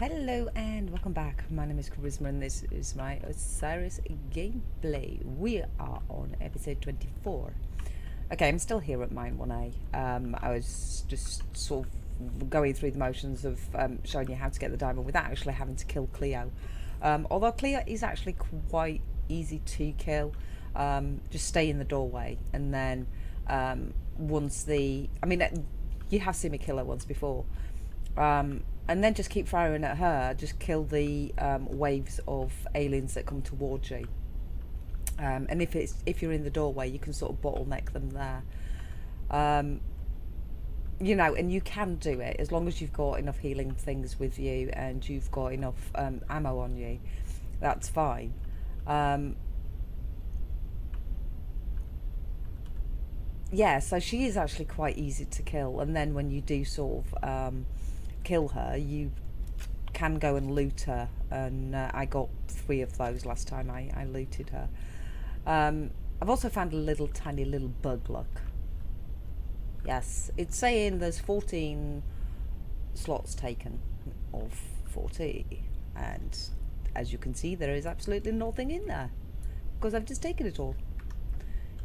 Hello and welcome back. My name is Charisma and this is my Osiris gameplay. We are on episode 24. Okay, I'm still here at Mine 1A. I was just sort of going through the motions of showing you how to get the diamond without actually having to kill Cleo. Although Cleo is actually quite easy to kill. Just stay in the doorway and then once the... you have seen me kill her once before. And then just keep firing at her. Just kill the waves of aliens that come towards you. And if you're in the doorway, you can sort of bottleneck them there. You know, and you can do it as long as you've got enough healing things with you and you've got enough ammo on you. That's fine. Yeah, so she is actually quite easy to kill. And then when you do sort of kill her, you can go and loot her, and I got 3 of those last time I looted her. I've also found a tiny little bug luck. Yes, it's saying there's 14 slots taken of 40, and as you can see there is absolutely nothing in there because I've just taken it all.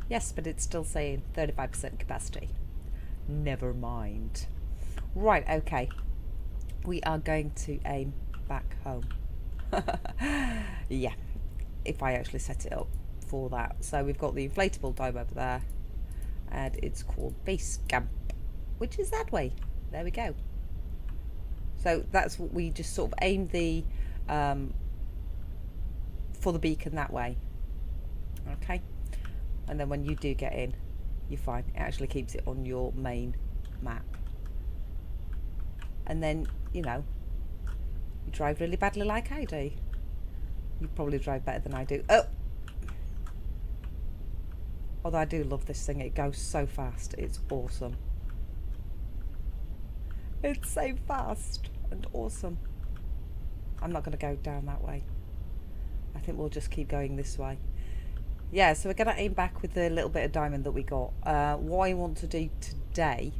Yes, but it's still saying 35% capacity. Never mind. Right, okay. We are going to aim back home. Yeah, if I actually set it up for that. So we've got the inflatable dome over there, and it's called Base Camp, which is that way. There we go. So that's what we just sort of aim the for the beacon that way. Okay, and then when you do get in, you're fine. It actually keeps it on your main map. And then, you know, you drive really badly like I do. You probably drive better than I do. Oh! Although I do love this thing. It goes so fast. It's awesome. It's so fast and awesome. I'm not going to go down that way. I think we'll just keep going this way. Yeah, so we're going to aim back with the little bit of diamond that we got. What I want to do today...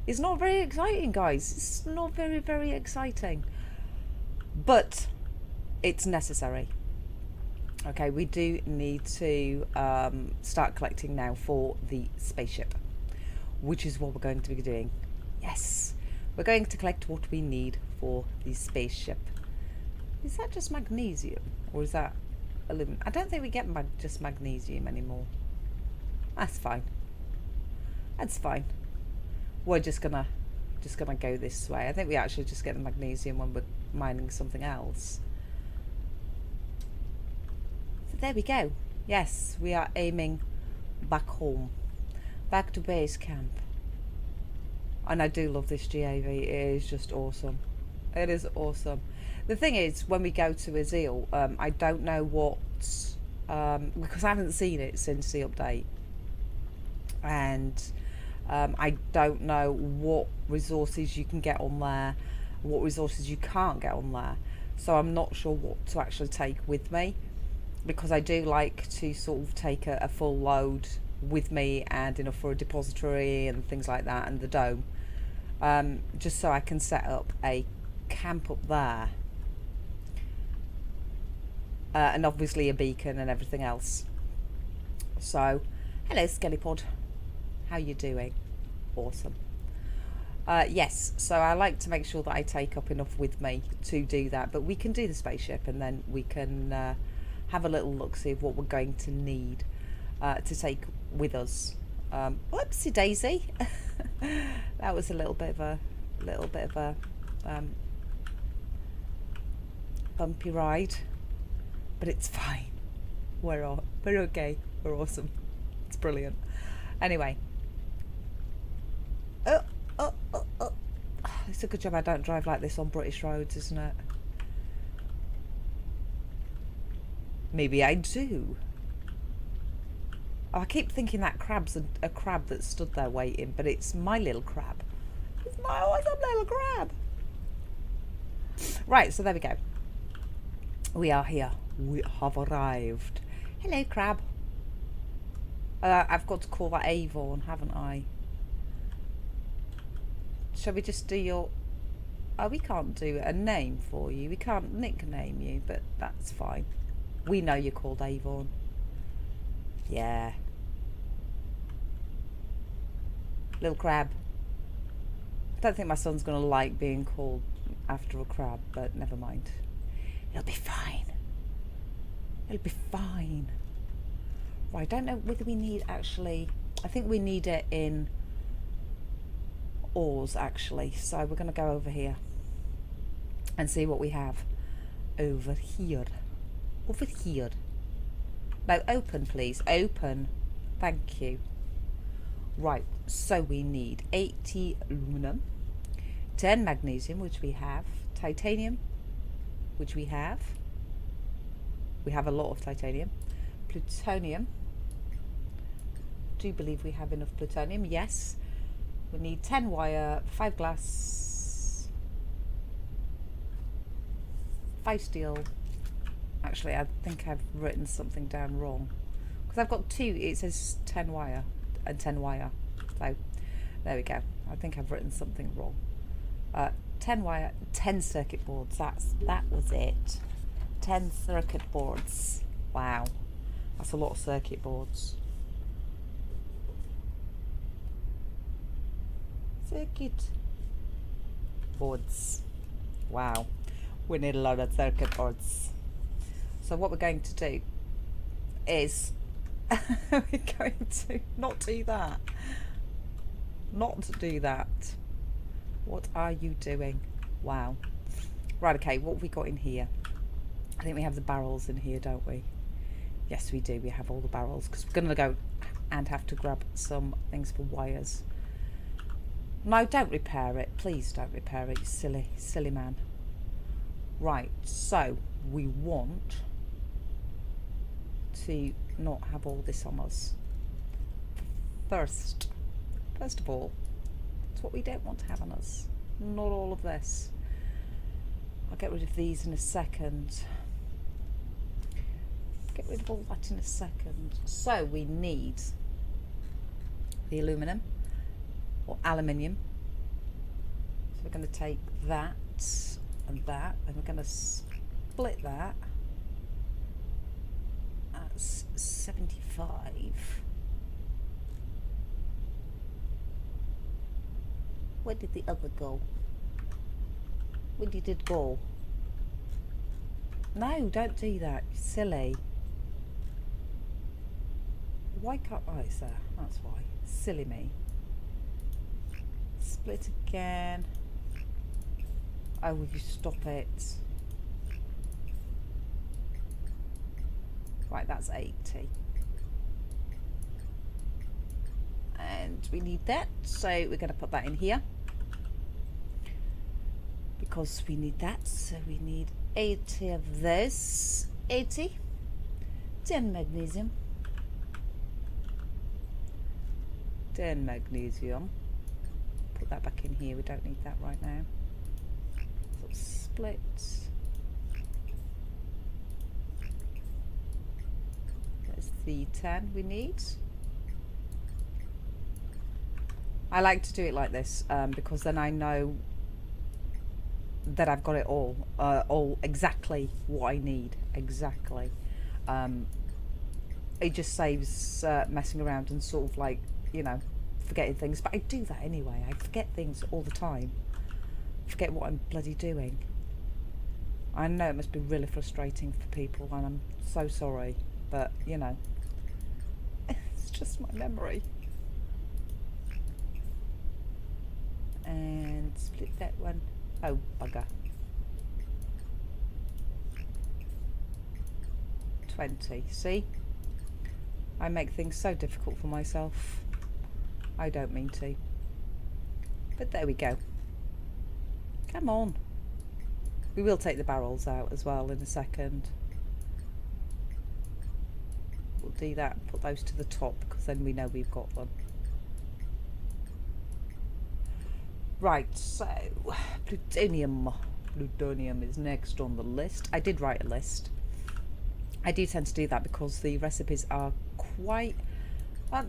it's not very exciting, guys. It's not very, very exciting. But it's necessary. Okay, we do need to start collecting now for the spaceship, which is what we're going to be doing. Yes, we're going to collect what we need for the spaceship. Is that just magnesium? Or is that aluminum? I don't think we get just magnesium anymore. That's fine. That's fine. We're just gonna go this way. I think we actually just get the magnesium when we're mining something else. So there we go. Yes, we are aiming back home, back to base camp. And I do love this GAV. It is just awesome. It is awesome. The thing is, when we go to Azil, I don't know what because I haven't seen it since the update, and I don't know what resources you can get on there, what resources you can't get on there. So I'm not sure what to actually take with me, because I do like to sort of take a full load with me and enough for a depository and things like that, and the dome, just so I can set up a camp up there. And obviously a beacon and everything else. So, hello Skellypod. How you doing? Awesome. Yes, so I like to make sure that I take up enough with me to do that, but we can do the spaceship and then we can have a little look-see of what we're going to need to take with us. Whoopsie daisy. That was a little bit of a bumpy ride, but it's fine. We're okay. We're awesome. It's brilliant. Anyway. It's a good job I don't drive like this on British roads, isn't it? Maybe I do. Oh, I keep thinking that crab's a crab that stood there waiting, but it's my little crab. It's my awesome little crab. Right, so there we go. We are here. We have arrived. Hello, crab. I've got to call that Avon, haven't I? Shall we just do your... Oh, we can't do a name for you. We can't nickname you, but that's fine. We know you're called Avon. Yeah. Little crab. I don't think my son's going to like being called after a crab, but never mind. It'll be fine. It'll be fine. Right, I don't know whether we need actually... I think we need it in oars, actually. So we're going to go over here and see what we have over here. Over here. No, open, please. Open. Thank you. Right, so we need 80 aluminum, 10 magnesium, which we have, titanium, which we have. We have a lot of titanium. Plutonium. Do believe we have enough plutonium. Yes. We need 10 wire, 5 glass, 5 steel. Actually, I think I've written something down wrong, because I've got 2. It says 10 wire and 10 wire. So there we go. I think I've written something wrong. 10 wire, 10 circuit boards. That was it. 10 circuit boards. Wow, that's a lot of circuit boards. Circuit boards. Wow, we need a lot of circuit boards. So what we're going to do is we're going to not do that. Not do that. What are you doing? Wow. Right, okay, what have we got in here? I think we have the barrels in here, don't we? Yes, we do. We have all the barrels, because we're going to go and have to grab some things for wires. No, don't repair it. Please don't repair it, you silly, silly man. Right, so we want to not have all this on us. First of all, it's what we don't want to have on us. Not all of this. I'll get rid of these in a second. Get rid of all that in a second. So we need the aluminum or aluminium. So we're going to take that and that, and we're going to split that at 75. Where did the other go? Where did it go? No, don't do that, you silly. Why can't... Oh, it's there. That's why. Silly me. Split again. Oh, will you stop it? Right, that's 80. And we need that, so we're going to put that in here. Because we need that, so we need 80 of this. 80. 10 magnesium. 10 magnesium. Put that back in here, we don't need that right now. So split. There's the 10 we need. I like to do it like this because then I know that I've got it all exactly what I need. Exactly. It just saves messing around and sort of like, you know, forgetting things. But I do that anyway. I forget things all the time. Forget what I'm bloody doing. I know it must be really frustrating for people, and I'm so sorry, but you know, it's just my memory. And split that one. Oh, bugger. 20. See? I make things so difficult for myself. I don't mean to. But there we go. Come on. We will take the barrels out as well in a second. We'll do that and put those to the top, because then we know we've got them. Right, so plutonium. Plutonium is next on the list. I did write a list. I do tend to do that because the recipes are quite...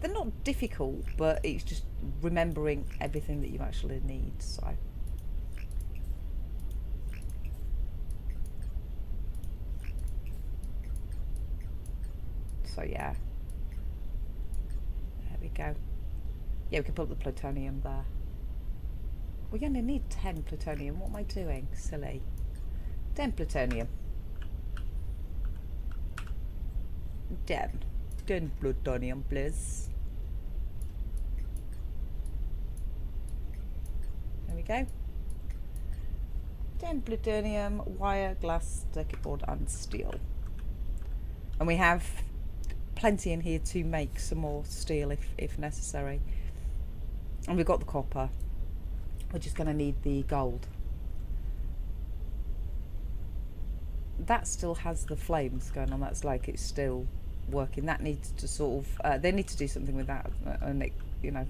they're not difficult, but it's just remembering everything that you actually need. So So yeah. There we go. Yeah, we can put the plutonium there. We only need 10 plutonium. What am I doing? Silly. 10 plutonium. 10. 10 plutonium, please. There we go. 10 plutonium, wire, glass, circuit board and steel. And we have plenty in here to make some more steel if necessary. And we've got the copper. We're just going to need the gold. That still has the flames going on. That's like it's still working. That needs to sort of... they need to do something with that. And it, you know,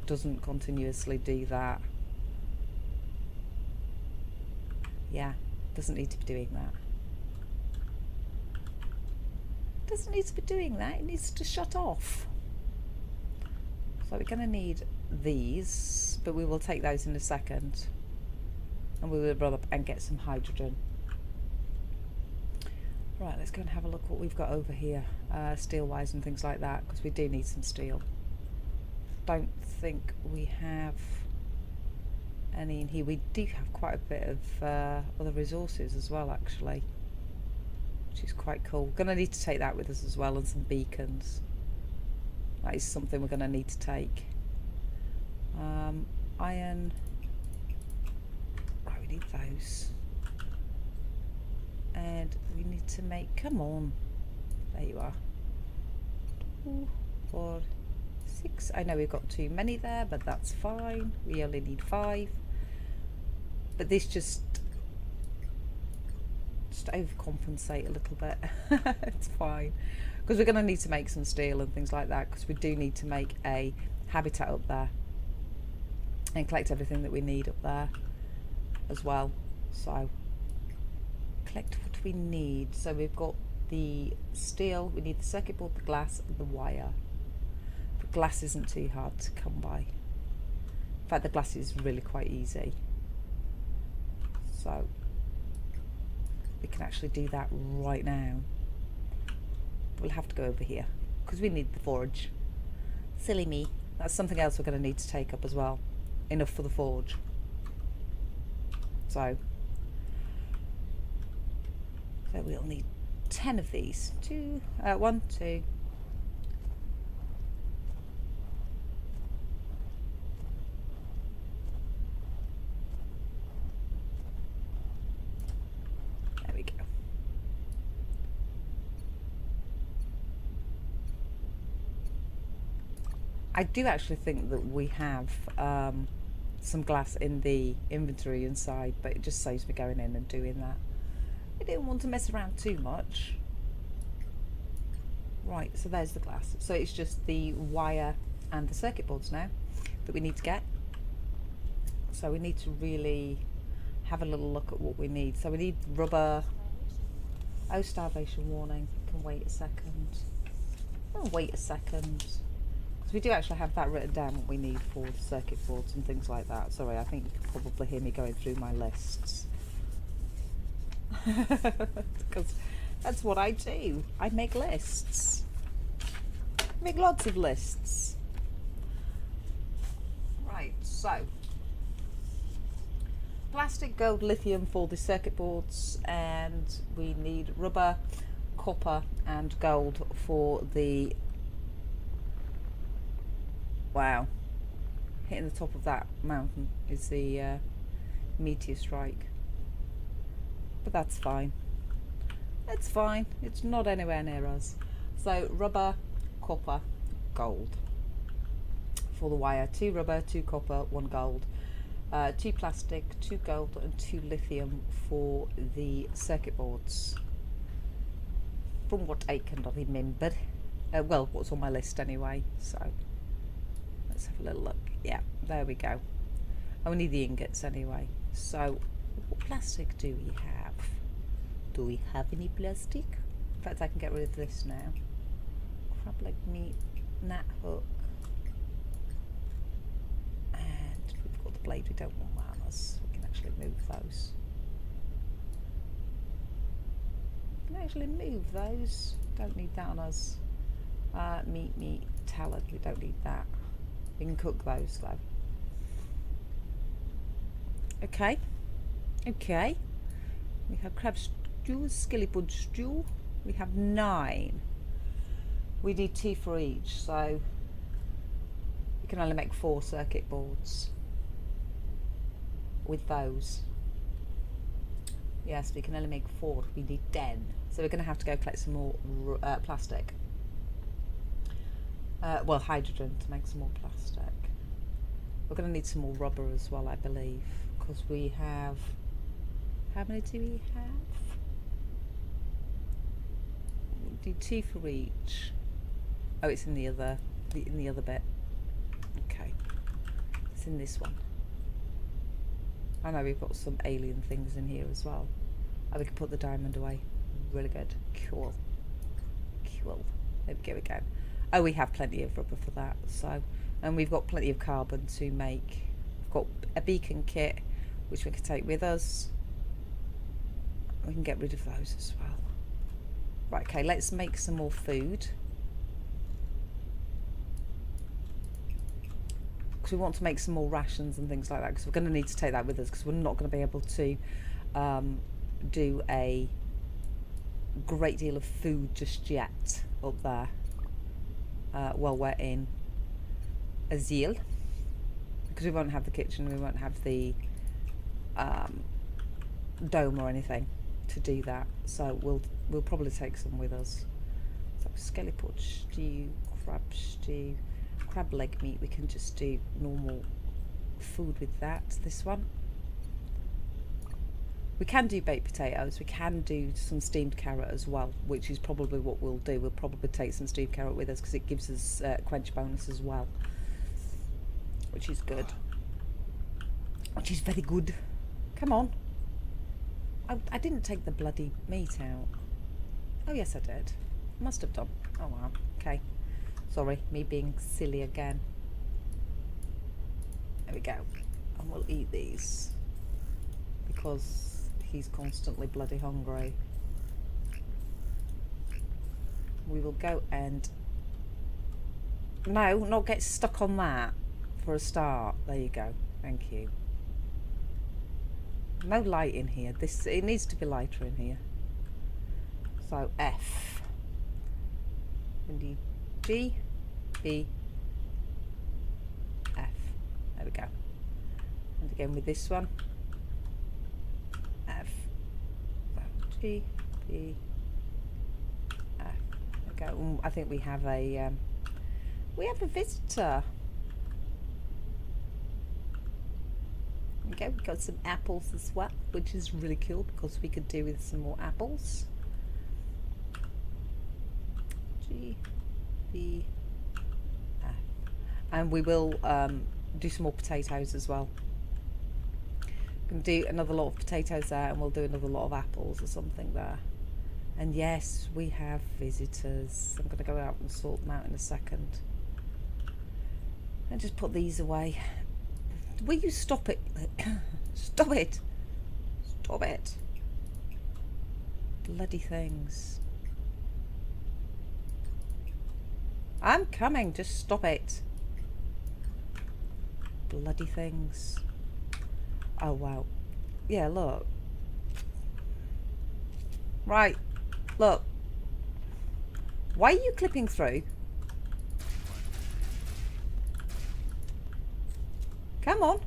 doesn't continuously do that. Yeah, doesn't need to be doing that. Doesn't need to be doing that. It needs to shut off. So we're going to need these, but we will take those in a second. And we will run up and get some hydrogen. Right, let's go and have a look what we've got over here, steel-wise and things like that, because we do need some steel. Don't think we have any in here. We do have quite a bit of other resources as well, actually, which is quite cool. We're going to need to take that with us as well, and some beacons. That is something we're going to need to take. Iron. Right, we need those. And we need to make, come on, there you are, 2, 4, 6, I know we've got too many there, but that's fine, we only need 5, but this just overcompensate a little bit. It's fine, because we're going to need to make some steel and things like that, because we do need to make a habitat up there, and collect everything that we need up there as well, so collect what we need. So we've got the steel, we need the circuit board, the glass and the wire. The glass isn't too hard to come by. In fact, the glass is really quite easy. So we can actually do that right now. We'll have to go over here because we need the forge. Silly me. That's something else we're going to need to take up as well. Enough for the forge. So we'll need 10 of these. 1, 2. There we go. I do actually think that we have some glass in the inventory inside, but it just saves me going in and doing that. I didn't want to mess around too much. Right, so there's the glass. So it's just the wire and the circuit boards now that we need to get. So we need to really have a little look at what we need. So we need rubber. Oh, starvation warning. Can wait a second. Oh, wait a second. Because we do actually have that written down, what we need for the circuit boards and things like that. Sorry, I think you can probably hear me going through my lists. Because that's what I do. I make lists. I make lots of lists. Right, so plastic, gold, lithium for the circuit boards, and we need rubber, copper and gold for the... Wow, hitting the top of that mountain is the meteor strike. But that's fine. It's fine. It's not anywhere near us. So rubber, copper, gold for the wire. 2 rubber, 2 copper, 1 gold. 2 plastic, 2 gold and 2 lithium for the circuit boards. From what I can remember. Well, what's on my list anyway. So let's have a little look. Yeah, there we go. I need the ingots anyway. So what plastic do we have? Do we have any plastic? In fact, I can get rid of this now. Crab leg meat, gnat hook. And we've got the blade, we don't want that on us. We can actually move those. We can actually move those. Don't need that on us. Meat, talent. We don't need that. We can cook those though. Okay. Okay. We have crab stew, skillypud stew. We have 9. We need 2 for each, so you can only make 4 circuit boards with those. Yes, we can only make 4. We need 10. So we're going to have to go collect some more plastic. Well, hydrogen to make some more plastic. We're going to need some more rubber as well, I believe, because we have... How many do we have? We do 2 for each. Oh, it's in the other bit. Okay, it's in this one. I know we've got some alien things in here as well. Oh, we can put the diamond away. Really good. Cool. Cool. There we go again. Oh, we have plenty of rubber for that. So, and we've got plenty of carbon to make. We've got a beacon kit, which we can take with us. We can get rid of those as well. Right, okay, let's make some more food. Because we want to make some more rations and things like that, because we're going to need to take that with us, because we're not going to be able to do a great deal of food just yet up there while we're in Azil, because we won't have the kitchen, we won't have the dome or anything to do that, so we'll probably take some with us. So skellipot stew, crab leg meat, we can just do normal food with that. This one, we can do baked potatoes, we can do some steamed carrot as well, which is probably what we'll do. We'll probably take some steamed carrot with us because it gives us quench bonus as well, which is good, which is very good. Come on, I didn't take the bloody meat out. Oh yes I did, must have done. Oh wow, okay. Sorry, me being silly again. There we go. And we'll eat these because he's constantly bloody hungry. We will go and... No, not get stuck on that for a start. There you go. Thank you. No light in here. It needs to be lighter in here. So F. Indeed. G, E, F. There we go. And again with this one. F. G, E, F. There we go. I think we have a visitor. Okay, we've got some apples as well, which is really cool because we could do with some more apples. G, B, F. And we will do some more potatoes as well. We can do another lot of potatoes there, and we'll do another lot of apples or something there. And yes, we have visitors. I'm going to go out and sort them out in a second. And just put these away. Will you stop it? Stop it. Stop it. Bloody things. I'm coming, just stop it. Bloody things. Oh wow. Yeah, look. Right, look. Why are you clipping through? Come on.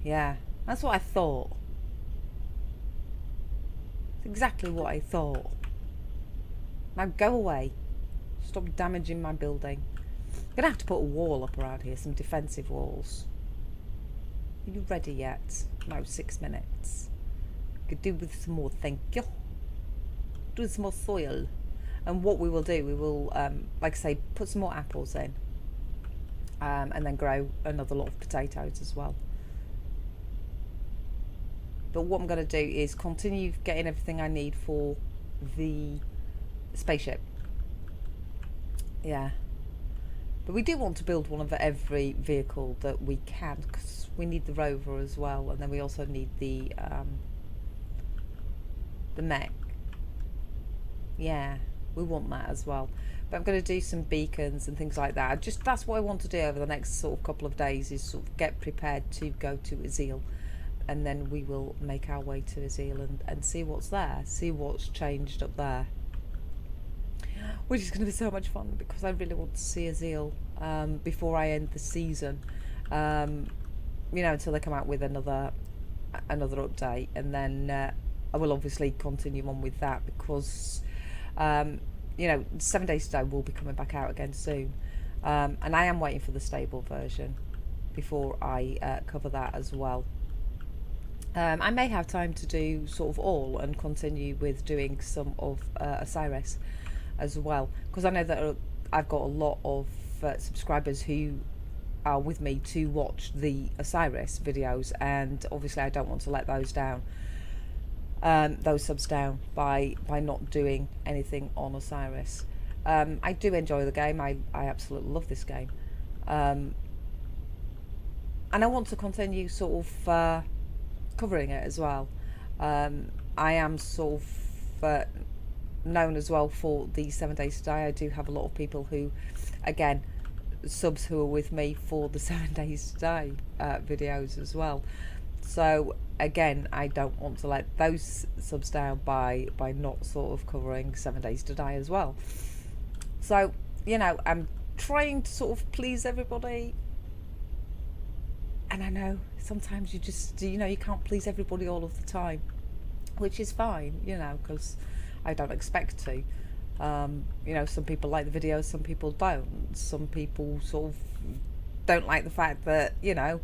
Yeah, that's what I thought. It's exactly what I thought. Now go away. Stop damaging my building. I'm going to have to put a wall up around here, some defensive walls. Are you ready yet? No, 6 minutes. Could do with some more, thank you. Do some more soil. And what we will do, we will, like I say, put some more apples in. And then grow another lot of potatoes as well. But what I'm going to do is continue getting everything I need for the spaceship. Yeah. But we do want to build one of every vehicle that we can, because we need the rover as well, and then we also need the mech. Yeah. We want that as well. But I'm going to do some beacons and things like that. That's what I want to do over the next sort of couple of days, is sort of get prepared to go to Azil, and then we will make our way to Azil and see what's there, see what's changed up there, which is going to be so much fun because I really want to see Azil before I end the season. You know, until they come out with another update, and then I will obviously continue on with that because you know, 7 Days to Die will be coming back out again soon, and I am waiting for the stable version before I cover that as well. I may have time to do sort of all and continue with doing some of Osiris as well, because I know that I've got a lot of subscribers who are with me to watch the Osiris videos, and obviously I don't want to let those down, those subs down by not doing anything on Osiris. I do enjoy the game. I absolutely love this game, and I want to continue sort of covering it as well. I am sort of known as well for the 7 Days to Die. I do have a lot of people who, again, subs who are with me for the 7 Days to Die videos as well. So again, I don't want to let those subs down by not sort of covering 7 Days to Die as well. So, you know, I'm trying to sort of please everybody, and I know sometimes you just, you know, you can't please everybody all of the time, which is fine, you know, because I don't expect to. You know, some people like the videos, some people don't. Some people sort of don't like the fact that, you know,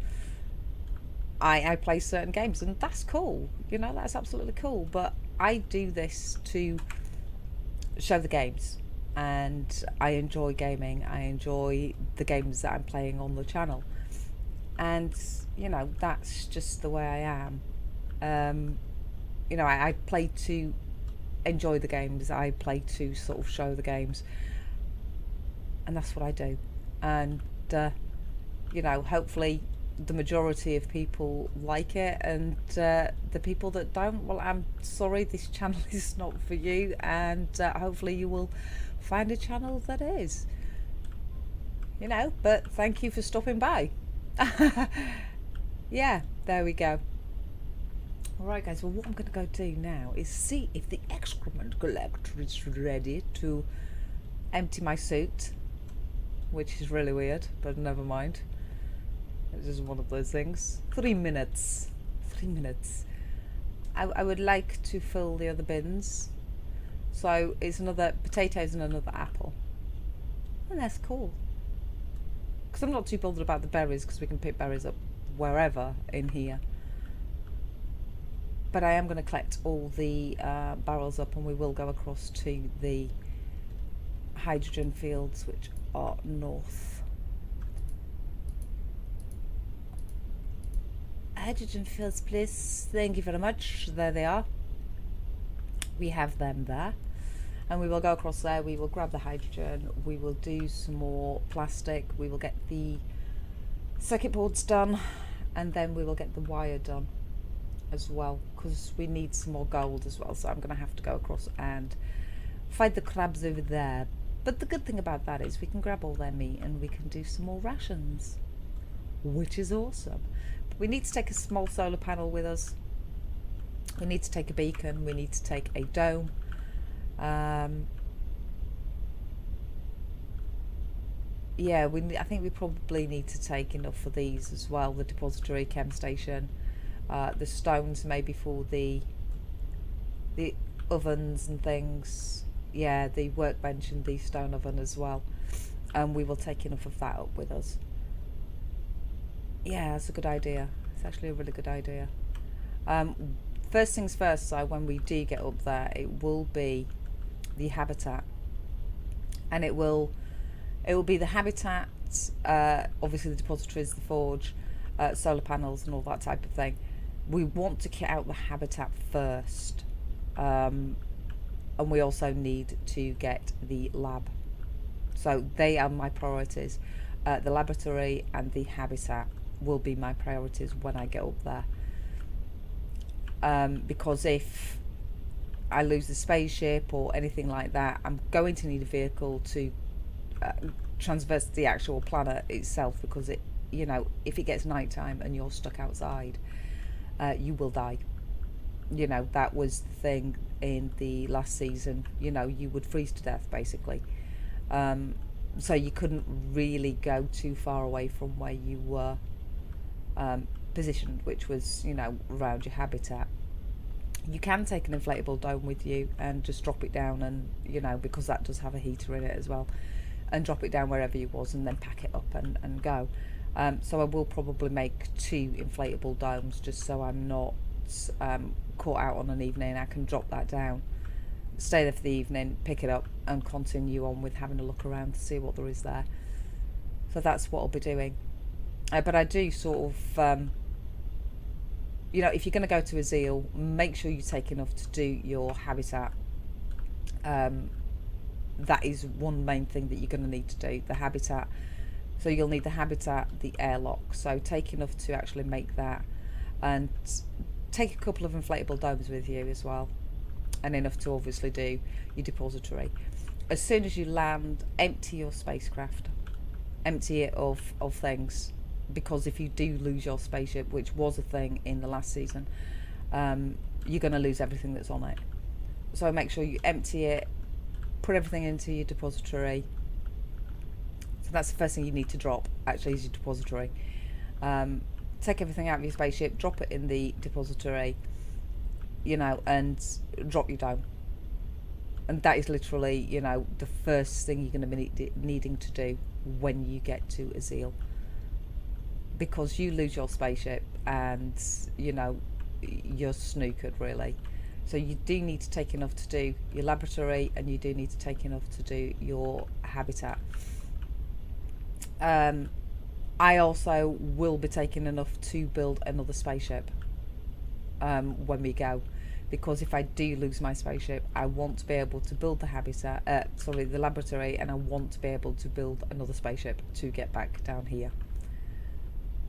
I play certain games, and that's cool. You know, that's absolutely cool. But I do this to show the games, and I enjoy gaming. I enjoy the games that I'm playing on the channel, and you know, that's just the way I am. You know, I play to enjoy the games. I play to sort of show the games, and that's what I do. And you know, hopefully the majority of people like it, and the people that don't, well, I'm sorry, this channel is not for you, and hopefully you will find a channel that is, you know. But thank you for stopping by. Yeah, there we go. Alright guys, well, what I'm going to go do now is see if the excrement collector is ready to empty my suit, which is really weird, but never mind. It's just one of those things. 3 minutes. 3 minutes. I would like to fill the other bins. So it's another potatoes and another apple. And that's cool. Because I'm not too bothered about the berries, because we can pick berries up wherever in here. But I am going to collect all the barrels up, and we will go across to the hydrogen fields, which are north. Hydrogen fields, please. Thank you very much. There they are. We have them there. And we will go across there. We will grab the hydrogen. We will do some more plastic. We will get the circuit boards done. And then we will get the wire done as well, because we need some more gold as well. So I'm going to have to go across and fight the crabs over there. But the good thing about that is we can grab all their meat and we can do some more rations, which is awesome. But we need to take a small solar panel with us. We need to take a beacon. We need to take a dome. Yeah, I think we probably need to take enough for these as well. The depository, chem station. The stones maybe for the ovens and things. Yeah, the workbench and the stone oven as well. And we will take enough of that up with us. Yeah, that's a good idea. It's actually a really good idea. First things first, so when we do get up there, it will be the habitat. And it will be the habitat, obviously the depositories, the forge, solar panels and all that type of thing. We want to get out the habitat first, and we also need to get the lab. So they are my priorities. The laboratory and the habitat will be my priorities when I get up there, because if I lose the spaceship or anything like that, I'm going to need a vehicle to transverse the actual planet itself, because it, you know, if it gets nighttime and you're stuck outside, you will die. You know, that was the thing in the last season. You know, you would freeze to death basically. So you couldn't really go too far away from where you were positioned, which was, you know, around your habitat. You can take an inflatable dome with you and just drop it down, and, you know, because that does have a heater in it as well, and drop it down wherever you was and then pack it up and go. So I will probably make 2 inflatable domes, just so I'm not caught out on an evening. I can drop that down, stay there for the evening, pick it up and continue on with having a look around to see what there is there. So that's what I'll be doing. But I do sort of, you know, if you're going to go to a Zeal, make sure you take enough to do your habitat. That is one main thing that you're going to need to do, the habitat. So you'll need the habitat, the airlock. So take enough to actually make that, and take a couple of inflatable domes with you as well, and enough to obviously do your depository. As soon as you land, empty your spacecraft, empty it of things, because if you do lose your spaceship, which was a thing in the last season, you're going to lose everything that's on it. So make sure you empty it, put everything into your depository. So that's the first thing you need to drop, actually, is your depository. Take everything out of your spaceship, drop it in the depository, you know, and drop your dome. And that is literally, you know, the first thing you're going to be needing to do when you get to a Zeal. Because you lose your spaceship and, you know, you're snookered, really. So you do need to take enough to do your laboratory, and you do need to take enough to do your habitat. I also will be taking enough to build another spaceship when we go, because if I do lose my spaceship, I want to be able to build the habitat, the laboratory, and I want to be able to build another spaceship to get back down here.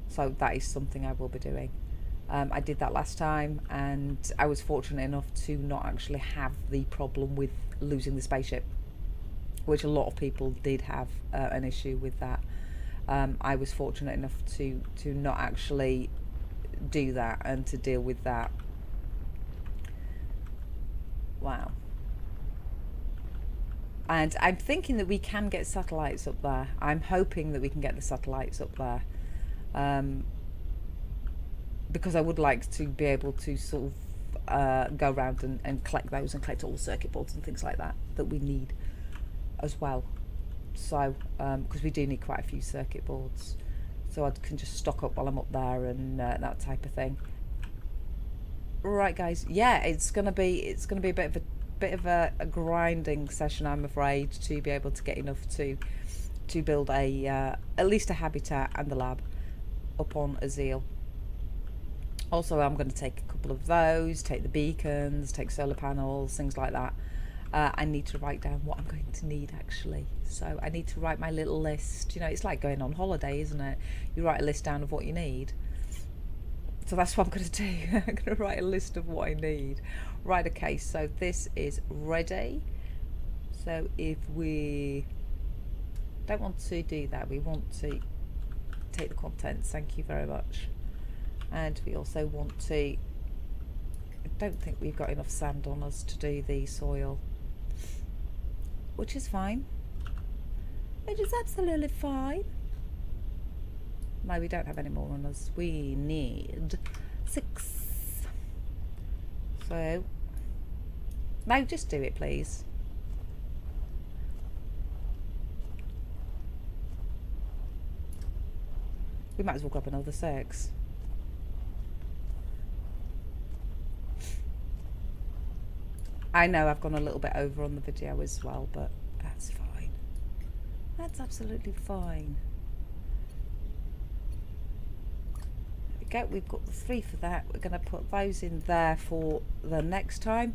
So that is something I will be doing. I did that last time, and I was fortunate enough to not actually have the problem with losing the spaceship, which a lot of people did have an issue with that. I was fortunate enough to not actually do that and to deal with that. Wow. And I'm thinking that we can get satellites up there. I'm hoping that we can get the satellites up there. Because I would like to be able to sort of go around and collect those, and collect all the circuit boards and things like that we need as well. So, because we do need quite a few circuit boards, so I can just stock up while I'm up there and that type of thing. Right, guys. Yeah, it's gonna be a bit of a grinding session, I'm afraid, to be able to get enough to build a at least a habitat and the lab up on a Zeal. Also, I'm going to take a couple of those, take the beacons, take solar panels, things like that. I need to write down what I'm going to need, actually. So I need to write my little list. You know, it's like going on holiday, isn't it? You write a list down of what you need. So that's what I'm going to do. I'm going to write a list of what I need. Right, okay, so this is ready. So if we don't want to do that, we want to take the contents. Thank you very much. And we also want to, I don't think we've got enough sand on us to do the soil, which is fine. Which is absolutely fine. No, we don't have any more on us. We need 6. So, no, just do it, please. We might as well grab another 6. I know I've gone a little bit over on the video as well, but that's fine. That's absolutely fine. There we go. We've got the 3 for that. We're going to put those in there for the next time.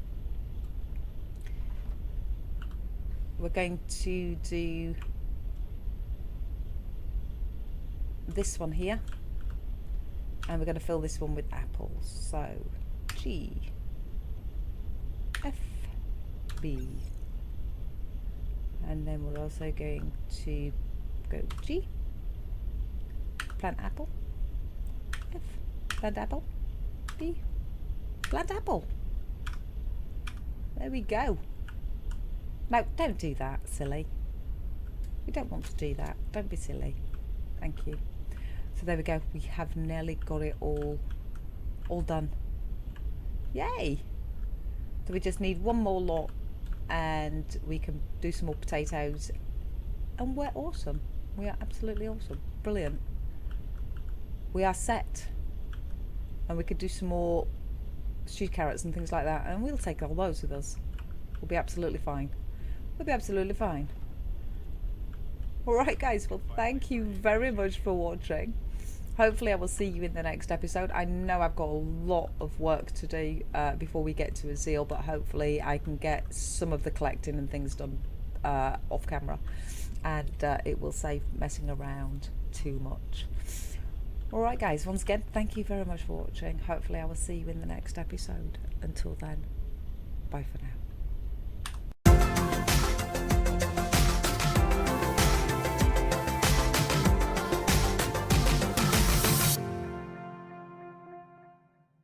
We're going to do this one here, and we're going to fill this one with apples. So G, F, B. And then we're also going to go G. Plant apple. F. Plant apple. B. Plant apple. There we go. No, don't do that, silly. We don't want to do that. Don't be silly. Thank you. So there we go. We have nearly got it all done. Yay! So we just need one more lot and we can do some more potatoes. And we're awesome. We are absolutely awesome. Brilliant. We are set. And we could do some more stewed carrots and things like that. And we'll take all those with us. We'll be absolutely fine. We'll be absolutely fine. Alright guys, well thank you very much for watching. Hopefully I will see you in the next episode. I know I've got a lot of work to do before we get to a seal, but hopefully I can get some of the collecting and things done off camera, and it will save messing around too much. Alright guys, once again, thank you very much for watching. Hopefully I will see you in the next episode. Until then, bye for now.